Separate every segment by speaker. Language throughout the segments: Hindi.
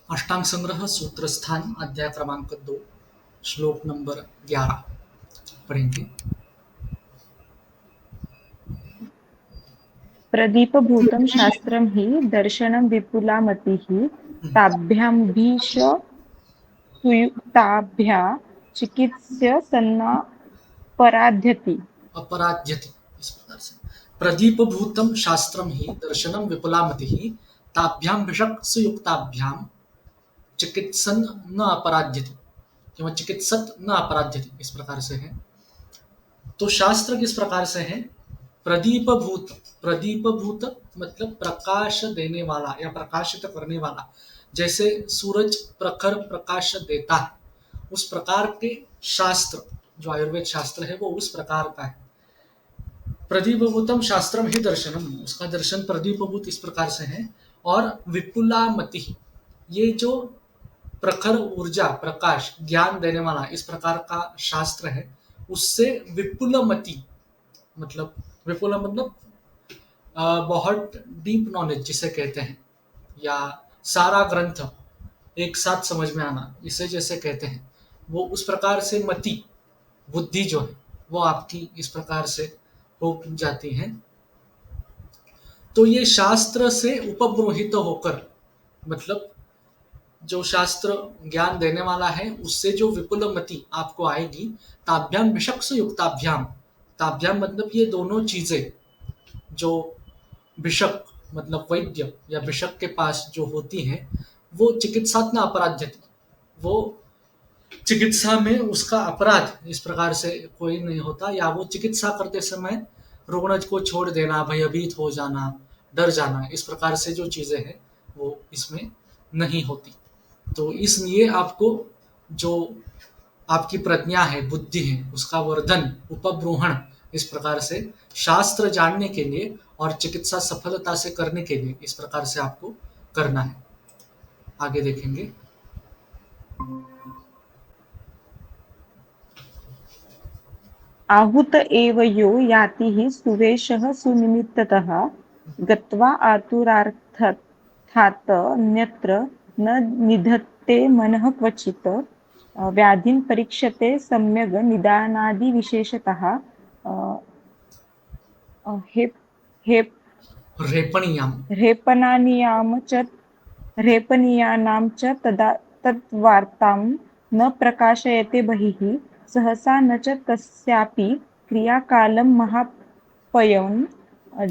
Speaker 1: अष्टांग संग्रह सूत्रस्थान अध्याय क्रमांक 2 श्लोक नंबर 11 पढ़ेंगे।
Speaker 2: प्रदीपभूतं शास्त्रं हि दर्शनं विपुला मतिः ताभ्यामभीष सुयुक्ताभ्या चिकित्स्य सन्नापराध्यति।
Speaker 1: अपराध्यति इस प्रकार से प्रदीपभूतम शास्त्रम ही दर्शनम विपुलामति ताभ्याम भिषक सुयुक्ताभ्याम चिकित्सन न अपराध्यति केवल चिकित्सत न अपराध्यति इस प्रकार से है। तो शास्त्र किस प्रकार से है? प्रदीपभूत, प्रदीपभूत मतलब प्रकाश देने वाला या प्रकाशित करने वाला। जैसे सूरज प्रखर प्रकाश देता है, उस प्रकार के शास्त्र जो आयुर्वेद शास्त्र है वो उस प्रकार का है। प्रदीपभूतम शास्त्रम ही दर्शनम, उसका दर्शन प्रदीपभूत इस प्रकार से है। और विपुलामति, ये जो प्रखर ऊर्जा प्रकाश ज्ञान देने वाला इस प्रकार का शास्त्र है, उससे विपुलमति मतलब विपुल मतलब बहुत डीप नॉलेज जिसे कहते हैं, या सारा ग्रंथ एक साथ समझ में आना इसे जैसे कहते हैं, वो उस प्रकार से मति बुद्धि जो है वो आपकी इस प्रकार से हो जाती है। तो ये शास्त्र से उपब्रोहित होकर मतलब जो शास्त्र ज्ञान देने वाला है उससे जो विपुल मति आपको आएगी, ताभ्याम विषक्ष युक्ताभ्याम, ताभ्याम मतलब ये दोनों चीजें जो भिषक मतलब वैद्य या भिषक के पास जो होती हैं, वो चिकित्सात्मक अपराध्यति, वो चिकित्सा में उसका अपराध इस प्रकार से कोई नहीं होता, या वो चिकित्सा करते समय रुग्ण को छोड़ देना, भयभीत हो जाना, डर जाना, इस प्रकार से जो चीजें हैं वो इसमें नहीं होती। तो इसलिए आपको जो आपकी प्रज्ञा है, बुद्धि है, उसका वर्धन उपब्रूहण इस प्रकार से शास्त्र जानने के लिए और चिकित्सा सफलता से करने के लिए इस प्रकार से आपको करना है। आगे देखेंगे।
Speaker 2: आहूत एव यो याति हि सुवेशः सुनिमित्ततः गत्वा आतुरार्थात् न निधत्ते मनः क्वचित् व्याधिं परीक्षते सम्यग् निदानादिविशेषतः हेप हेप
Speaker 1: रेपणीयाम,
Speaker 2: ह्रेपनानीयां च ह्रेपनीयानां च तद्वार्तां न प्रकाशयते बहिः सहसा न च तस्यापि क्रियाकालं महापयं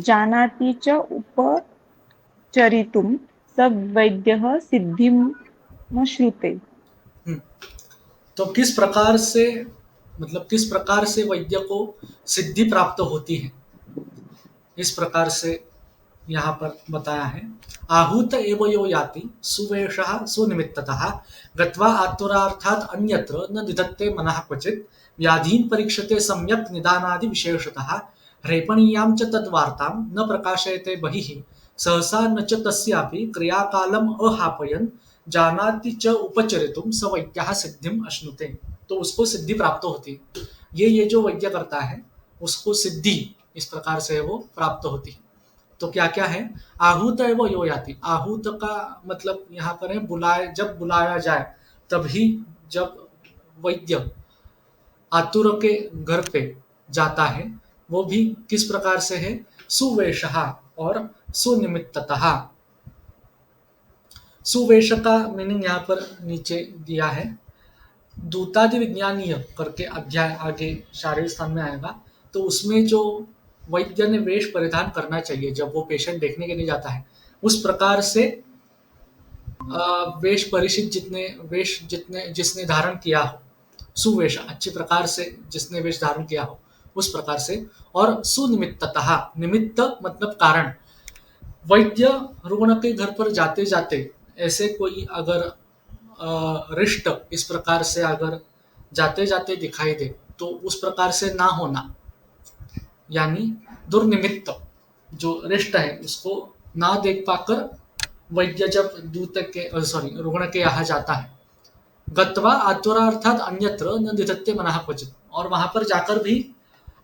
Speaker 2: जानाति च उपचरितुं स वैद्यः सिद्धिमश्नुते।
Speaker 1: तो किस प्रकार से मतलब किस प्रकार से वैद्य को सिद्धि प्राप्त होती है, इस प्रकार से यहाँ पर बताया है। आहूत एव यो याति सुवेशः सुनिमित्ततः गत्वा आतुरार्थात् अन्यत्र न निधत्ते मनः क्वचित् व्याधीन् परीक्षते सम्यक् निदानादि विशेषतः ह्रेपणीयां च तद्वार्तां न प्रकाशयते बहिः सहसा न च तस्यापि क्रियाकालम् अहापयन् जानाति च उपचरितुं स वैद्यः सिद्धिम् अश्नुते। तो उसको सिद्धि प्राप्त होती है। ये जो वैद्य करता है उसको सिद्धि इस प्रकार से वो प्राप्त होती है। तो क्या क्या है? आहूत है वो यो याति, आहूत का मतलब यहाँ पर है बुलाए, जब बुलाया जाए तभी, जब वैद्य आतुर के घर पे जाता है, वो भी किस प्रकार से है? सुवेशः और सुनिमित्ततः। सुवेश का मीनिंग यहाँ पर नीचे दिया है। दूतादि विज्ञानीय करके अध्याय आगे शारीरिक स्थान में आएगा, तो उसमें जो वैद्य ने वेश परिधान करना चाहिए जब वो पेशेंट देखने के लिए जाता है, उस प्रकार से वेश परिचित जितने जिसने धारण किया हो, सुवेश अच्छी प्रकार से जिसने वेश धारण किया हो उस प्रकार से, और सुनिमित्ततः, निमित्त मतलब कारण। वैद्य रुग्ण के घर पर जाते जाते ऐसे कोई अगर रिष्ट इस प्रकार से अगर जाते जाते दिखाई दे तो उस प्रकार से ना होना, यानी दुर्निमित्त जो रिष्ट है उसको ना देख पाकर वैद्य जब दूत के रुग्ण के यहाँ जाता है, गत्वा आतुरा अर्थात अन्यत्र न निधत्ते मनः क्वचित, और वहां पर जाकर भी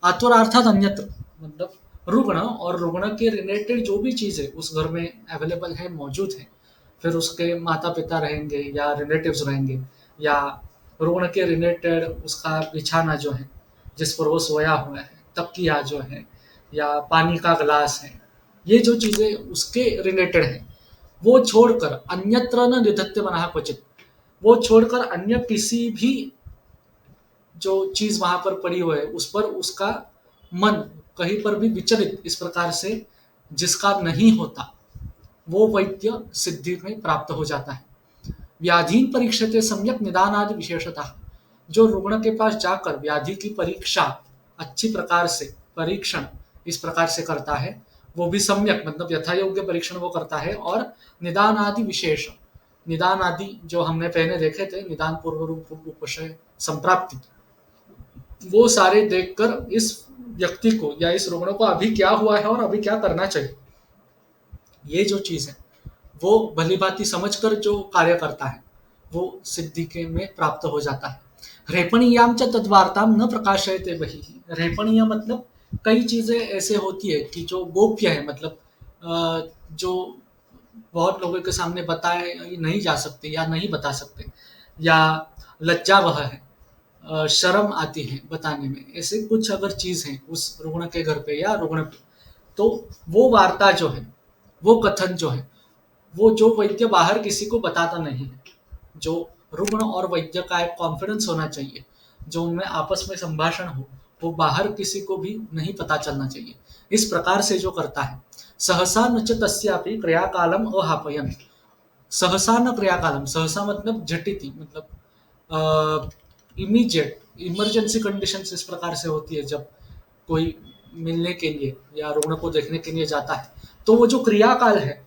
Speaker 1: आतुरा अर्थात अन्यत्र मतलब रुग्ण और रुग्ण के रिलेटेड जो भी चीजें उस घर में अवेलेबल है, मौजूद है, फिर उसके माता-पिता रहेंगे या रिलेटिव्स रहेंगे, या रुग्ण के रिलेटेड उसका बिछाना जो है, जिस पर वो सोया हुआ है, तकिया जो है या पानी का ग्लास है, ये जो चीज़ें उसके रिलेटेड हैं, वो छोड़कर अन्यत्र न निधत्ते क्वचित, वो छोड़कर अन्य किसी भी जो चीज़ वहाँ पर पड़ी हुई है, उस पर उसका मन कहीं पर भी विचलित इस प्रकार से जिसका नहीं होता, वो वैद्य सिद्धि में प्राप्त हो जाता है। व्याधीन परीक्षते सम्यक निदानादि विशेषतः, जो रुग्ण के पास जाकर व्याधि की परीक्षा अच्छी प्रकार से परीक्षण इस प्रकार से करता है, वो भी सम्यक मतलब यथा योग्य परीक्षण वो करता है, और निदान आदि विशेष, निदान आदि जो हमने पहले देखे थे, निदान पूर्व रूप उपशय संप्राप्ति, वो सारे देखकर इस व्यक्ति को या इस रुग्ण को अभी क्या हुआ है और अभी क्या करना चाहिए, ये जो चीज़ है वो भलीभांति समझकर जो कार्य करता है वो सिद्धि के में प्राप्त हो जाता है। रेपणीयाम च तद्वार्ताम न प्रकाशयते बहिः, रेपणीय मतलब कई चीज़ें ऐसे होती है कि जो गोप्य है, मतलब जो बहुत लोगों के सामने बताए नहीं जा सकते या नहीं बता सकते, या लज्जावह है, शर्म आती है बताने में, ऐसे कुछ अगर चीज़ है उस रुग्ण के घर पे या रुग्ण पे, तो वो वार्ता जो है, वो कथन जो है, वो जो वैद्य बाहर किसी को बताता नहीं है, जो रुग्ण और वैद्य का एक कॉन्फिडेंस होना चाहिए, जो उनमें आपस में संभाषण हो, वो बाहर किसी को भी नहीं पता चलना चाहिए, इस प्रकार से जो करता है। सहसा न च तस्यापि क्रियाकालम अहापयन, सहसा न क्रियाकालम, सहसा मतलब झटिति, मतलब इमीडिएट इमरजेंसी कंडीशंस इस प्रकार से होती है, जब कोई मिलने के लिए या रुग्ण को देखने के लिए जाता है, तो वो जो क्रियाकाल है,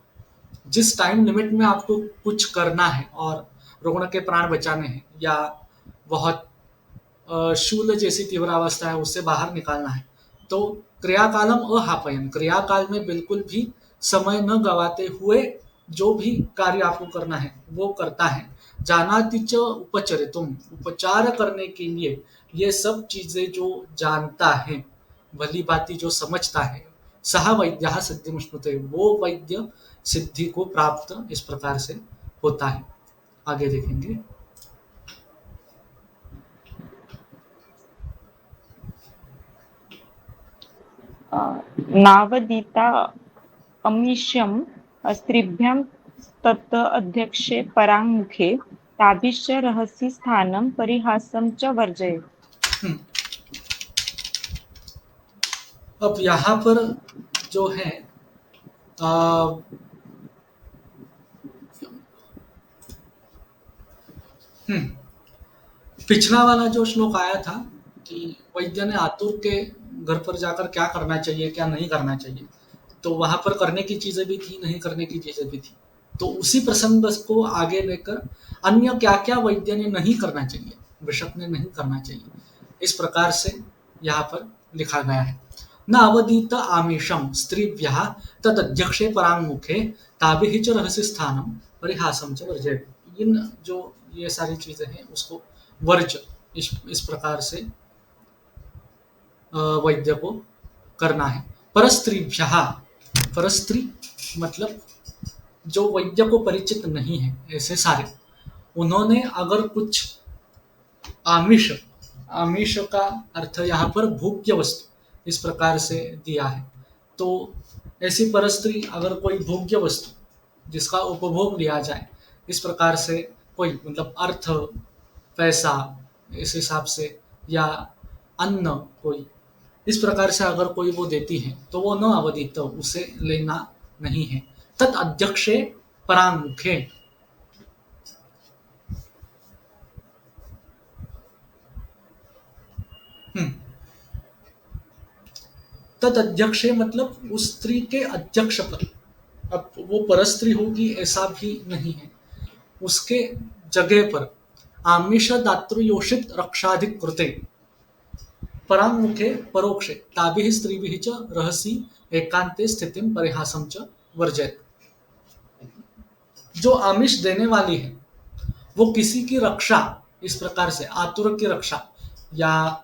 Speaker 1: जिस टाइम लिमिट में आपको कुछ करना है और रुग्ण के प्राण बचाने हैं, या बहुत शूल जैसी तीव्र अवस्था है उससे बाहर निकालना है, तो क्रियाकालम अहापयन, क्रियाकाल में बिल्कुल भी समय न गवाते हुए जो भी कार्य आपको करना है वो करता है। जानाति च उपचरितुम, उपचार करने के लिए ये सब चीजें जो जानता है, भली भांति जो समझता है, सह वैद्य सिद्धि स्मृते, वो वैद्य सिद्धि को प्राप्त इस प्रकार से होता है। आगे देखेंगे।
Speaker 2: नावदिता अमीशं स्त्रीभ्यां तत् अध्यक्षे पराङ्मुखे ताभिश्च रहसि स्थानं परिहासं च वर्जयेत्।
Speaker 1: हम्म, अब यहाँ पर जो है आ, हम्म, पिछला वाला जो श्लोक आया था कि वैद्य ने आतुर के घर पर जाकर क्या करना चाहिए क्या नहीं करना चाहिए, तो वहां पर करने की चीजें भी थी, नहीं करने की चीजें भी थी, तो उसी प्रसंग को आगे लेकर अन्य क्या क्या वैद्य ने नहीं करना चाहिए, बिशप ने नहीं करना चाहिए, इस प्रकार से यहाँ पर लिखा गया है। न अवधीत आमिषम स्त्रीभ्यः तदध्यक्षे परांगमुखे ताभिः च रहस्य स्थानम परिहासम च वर्जयेत्। इन जो ये सारी चीजें हैं उसको वर्ज इस प्रकार से वैद्य को करना है। परस्त्रीभ्यः, परस्त्री मतलब जो वैद्य को परिचित नहीं है ऐसे सारे, उन्होंने अगर कुछ आमिष, आमिष का अर्थ यहाँ पर भोग्य वस्तु इस प्रकार से दिया है, तो ऐसी परस्त्री अगर कोई भोग्य वस्तु जिसका उपभोग लिया जाए, इस प्रकार से कोई मतलब अर्थ, पैसा इस हिसाब से, या अन्न कोई इस प्रकार से अगर कोई वो देती है तो वो न अवधित, तो उसे लेना नहीं है। तत् अध्यक्षे परांगमुखे, हम्म, तद अध्यक्ष मतलब उस स्त्री के अध्यक्ष पर, अब वो परस्त्री होगी ऐसा भी नहीं है, उसके जगह पर आमिष दातृयोषित रक्षाधिक कृते परांगमुखे परोक्षे ताभिः स्त्रीभिः च रहसि एकांते स्थितिम परिहासम च वर्जयेत्। जो आमिष देने वाली है वो किसी की रक्षा इस प्रकार से, आतुर की रक्षा, या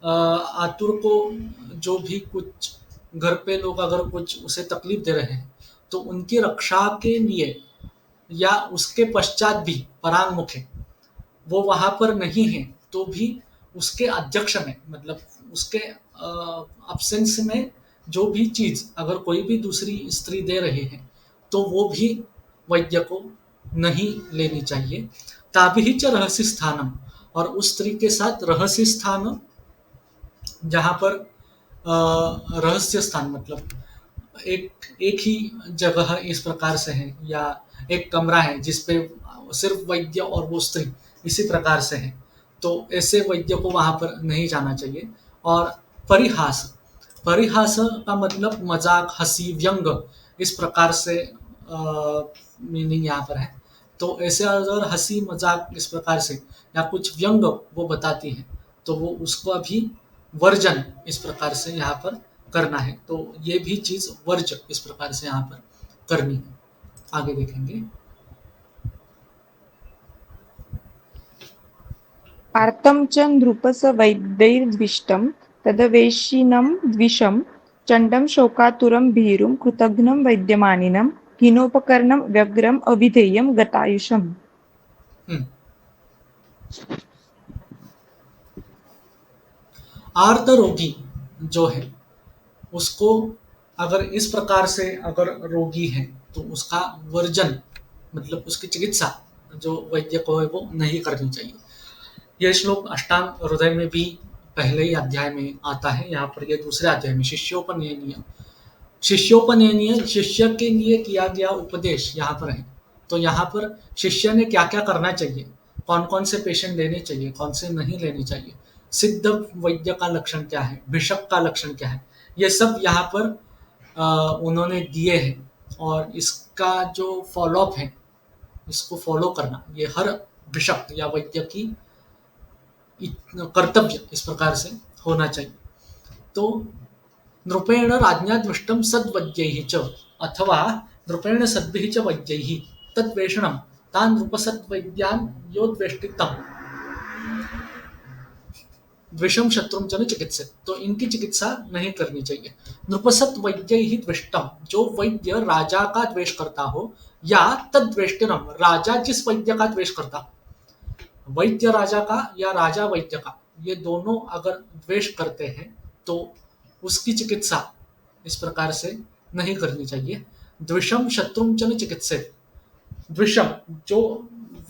Speaker 1: आतुर को जो भी कुछ घर पे लोग अगर कुछ उसे तकलीफ दे रहे हैं तो उनकी रक्षा के लिए या उसके पश्चात भी परांगमुख है, वो वहां पर नहीं है, तो भी उसके अध्यक्ष में, मतलब उसके अब्सेंस में जो भी चीज अगर कोई भी दूसरी स्त्री दे रही है, तो वो भी वैद्य को नहीं लेनी चाहिए। ताभी च रहस्य स्थानम, और उस स्त्री के साथ रहस्य स्थान, जहाँ पर रहस्य स्थान मतलब एक एक ही जगह इस प्रकार से है, या एक कमरा है जिसपे सिर्फ वैद्य और वो स्त्री इसी प्रकार से है, तो ऐसे वैद्य को वहां पर नहीं जाना चाहिए। और परिहास, परिहास का मतलब मजाक, हंसी, व्यंग, इस प्रकार से मीनिंग यहाँ पर है। तो ऐसे अगर हंसी मजाक इस प्रकार से या कुछ व्यंग वो बताती है, तो वो उसका भी वर्जन इस प्रकार से यहाँ पर करना है। तो ये भी चीज वर्ज इस प्रकार से यहाँ पर करनी है। आगे देखेंगे।
Speaker 2: आर्तं च नृपस वैदैर्द्विष्टं तदवेशिनं द्विषं चण्डं शोकातुरं भीरुं कृतघ्नं वैद्यमानिनं हीनोपकरणं व्यग्रम् अविधेयं गतायुषम्।
Speaker 1: हम्म, आर्त रोगी जो है उसको अगर इस प्रकार से अगर रोगी है, तो उसका वर्जन मतलब उसकी चिकित्सा जो वैद्य को है वो नहीं करनी चाहिए। यह श्लोक अष्टांग हृदय में भी पहले ही अध्याय में आता है। यहाँ पर यह दूसरे अध्याय में शिष्योपनयनीय, शिष्योपनयनीय शिष्य के लिए किया गया उपदेश यहाँ पर है। तो यहाँ पर शिष्य ने क्या क्या करना चाहिए, कौन कौन से पेशेंट लेने चाहिए, कौन से नहीं लेने चाहिए, सिद्ध वैद्य का लक्षण क्या है, भिषक का लक्षण क्या है, ये सब यहाँ पर उन्होंने दिए हैं। और इसका जो फॉलोअप है, इसको फॉलो करना ये हर भिषक या वैद्य की कर्तव्य इस प्रकार से होना चाहिए। तो नृपेण राज्ञाद्विष्टं सद्वैद्यैः च, अथवा नृपेण सद्भिः च वैद्यैः तद्वेषणं तान् नृपसद्वैद्यान् यो द्वेष्टि तं द्विषम शत्रुम च न चिकित्सित, तो इनकी चिकित्सा नहीं करनी चाहिए। नृपसत वैद्य ही द्विष्टम, जो वैद्य राजा का द्वेष करता हो, या तद्वेष्टिनम, राजा जिस वैद्य का द्वेष करता हो, वैद्य राजा का या राजा वैद्य का, ये दोनों अगर द्वेष करते हैं, तो उसकी चिकित्सा इस प्रकार से नहीं करनी चाहिए। द्विषम शत्रुम च न चिकित्सित, द्विषम जो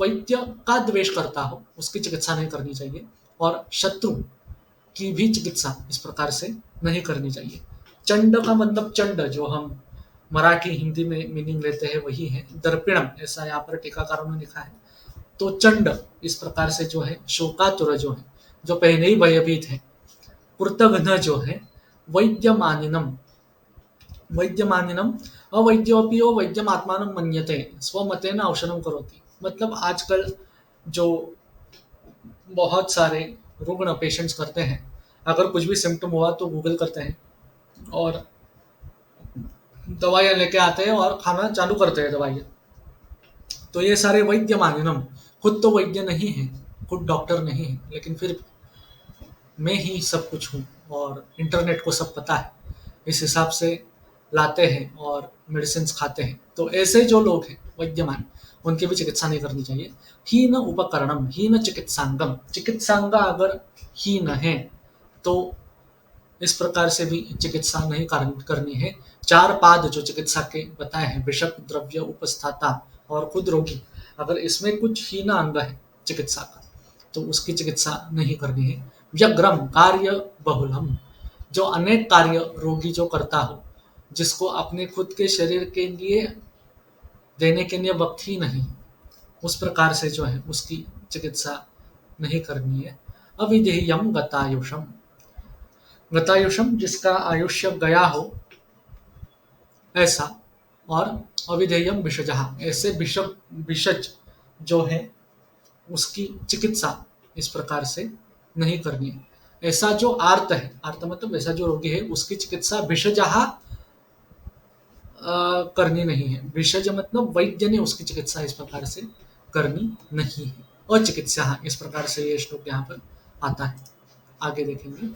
Speaker 1: वैद्य का द्वेष करता हो उसकी चिकित्सा नहीं करनी चाहिए, और शत्रु की भी चिकित्सा इस प्रकार से नहीं करनी चाहिए। चंड का मतलब चंड जो हम मराठी हिंदी में मीनिंग लेते हैं वही है दर्पिणम, ऐसा यहाँ पर टीकाकारों ने लिखा है। तो चंड इस प्रकार से जो है, शोकातुर जो है, जो पहले ही भयभीत है, कृतघ्न जो है, वैद्यमानिनम, वैद्यमानिनम अवैद्योपि वैद्यम आत्मानं मन्यते स्वमतेन औषधम करोति, मतलब आजकल जो बहुत सारे रुग्ण पेशेंट्स करते हैं, अगर कुछ भी सिम्टम हुआ तो गूगल करते हैं और दवाइयाँ लेके आते हैं और खाना चालू करते हैं दवाइयाँ। तो ये सारे वैद्य मानिनम, खुद तो वैद्य नहीं है, खुद डॉक्टर नहीं है, लेकिन फिर मैं ही सब कुछ हूँ और इंटरनेट को सब पता है, इस हिसाब से लाते हैं और मेडिसिन खाते हैं। तो ऐसे जो लोग हैं वैद्यमान, उनकी भी चिकित्सा नहीं करनी चाहिए। हीन उपकरणम हीन चिकित्सांगम, चिकित्सांग अगर हीन है तो इस प्रकार से भी चिकित्सा नहीं करनी है। चार पाद जो चिकित्सा के बताए हैं, विषक, द्रव्य, उपस्थाता और खुद रोगी, अगर इसमें कुछ हीन अंग है चिकित्सा का, तो उसकी चिकित्सा नहीं करनी है। व्यग्रम कार्य बहुलम, जो अनेक कार्य रोगी जो करता हो, जिसको अपने खुद के शरीर के लिए देने के लिए वक्त ही नहीं, उस प्रकार से जो है उसकी चिकित्सा नहीं करनी है। अविधेयम गतायुषम, गतायुषम जिसका आयुष्य गया हो ऐसा, और अविधेयम विषजहा, ऐसे विषज जो है उसकी चिकित्सा इस प्रकार से नहीं करनी है। ऐसा जो आर्त है, आर्त मतलब ऐसा जो रोगी है उसकी चिकित्सा विषजहा करनी नहीं है। विषज मतलब वैद्य ने उसकी चिकित्सा इस प्रकार से करनी नहीं है। और चिकित्सा इस प्रकार से ये श्लोक यहाँ पर आता है। आगे देखेंगे।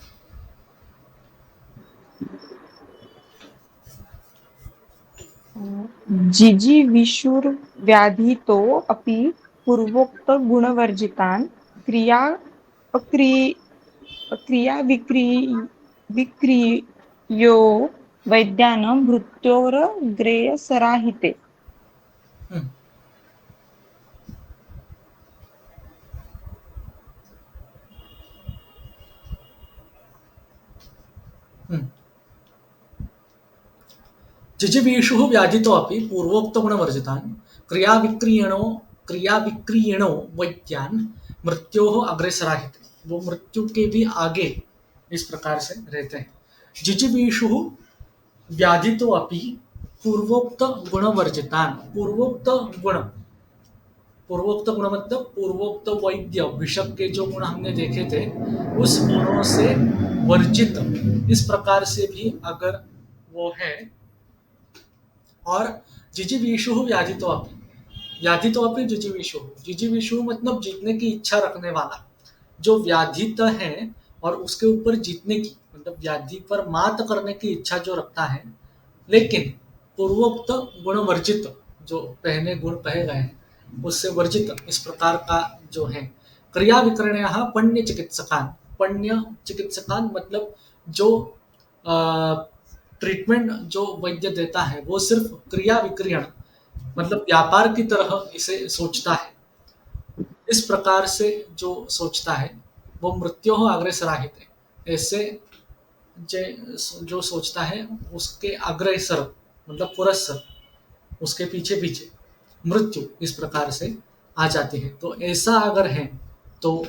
Speaker 2: जिजीविषुर्व्याधितो अपि पूर्वोक्तगुणवर्जितान् क्रिया अक्रि क्रियाविक्रियो वैद्यान् मृत्योरग्रेसराहिते।
Speaker 1: हम्म, हम्म। जिजीविषुः व्याधितोऽपि पूर्वोक्तगुणवर्जितान् क्रियाविक्रियणो वैद्यान् मृत्योः अग्रेसराहिते। वो मृत्यु के भी आगे इस प्रकार से रहते हैं। जिजीविषुः व्याधितोऽपि पूर्वोक्त गुणवर्जितान्। पूर्वोक्त गुण मतलब पूर्वोक्त वैद्य विषक के जो गुण हमने देखे थे उस गुणों से वर्जित इस प्रकार से भी अगर वो है। और जिजीविषु व्याधितोपि जिजीविषु। जिजीविषु मतलब जीतने की इच्छा रखने वाला जो व्याधित है और उसके ऊपर जीतने की मतलब व्याधि पर मात करने की इच्छा जो रखता है, लेकिन पूर्वोक्त गुण वर्जित जो पहले गुण कहे गए हैं उससे वर्जित इस प्रकार का जो है। क्रिया विकरण पण्य चिकित्सकान। पण्य चिकित्सकान मतलब जो ट्रीटमेंट जो वैद्य देता है वो सिर्फ क्रिया विक्रयण मतलब व्यापार की तरह इसे सोचता है। इस प्रकार से जो सोचता है वो मृत्यु अग्रेसराहित है। ऐसे जो सोचता है उसके अग्रेसर मतलब पुरस्सर उसके पीछे पीछे मृत्यु इस प्रकार से आ जाती है। तो ऐसा अगर है तो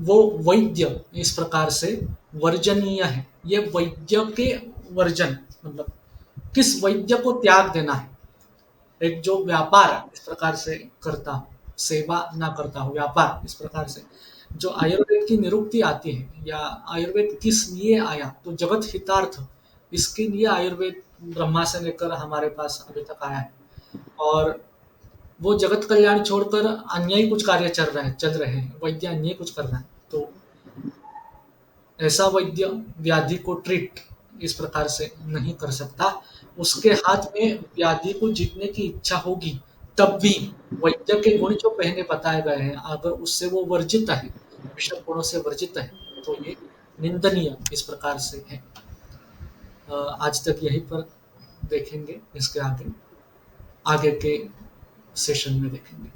Speaker 1: वो वैद्य इस प्रकार से वर्जनीय है। ये वैद्य के वर्जन मतलब किस वैद्य को त्याग देना है। एक जो व्यापार इस प्रकार से करता हो, सेवा ना करता हो, व्यापार इस प्रकार से जो आयुर्वेद की निरुक्ति आती है या आयुर्वेद किस लिए आया तो जगत हितार्थ इसके लिए आयुर्वेद ब्रह्मा से लेकर हमारे पास अभी तक आया है। और वो जगत कल्याण छोड़कर अन्य ही कुछ कार्य चल रहे हैं, वैद्य अन्य ही कुछ कर रहा है। तो ऐसा वैद्य व्याधि को ट्रीट इस प्रकार से नहीं कर सकता। उसके हाथ में व्याधि को जीतने की इच्छा होगी तब भी वैद्य के गुण जो पहले बताए गए हैं अगर उससे वो वर्जित है, विषम गुणों से वर्जित है, तो ये निंदनीय इस प्रकार से है। आज तक यहीं पर देखेंगे, इसके आगे आगे के सेशन में देखेंगे।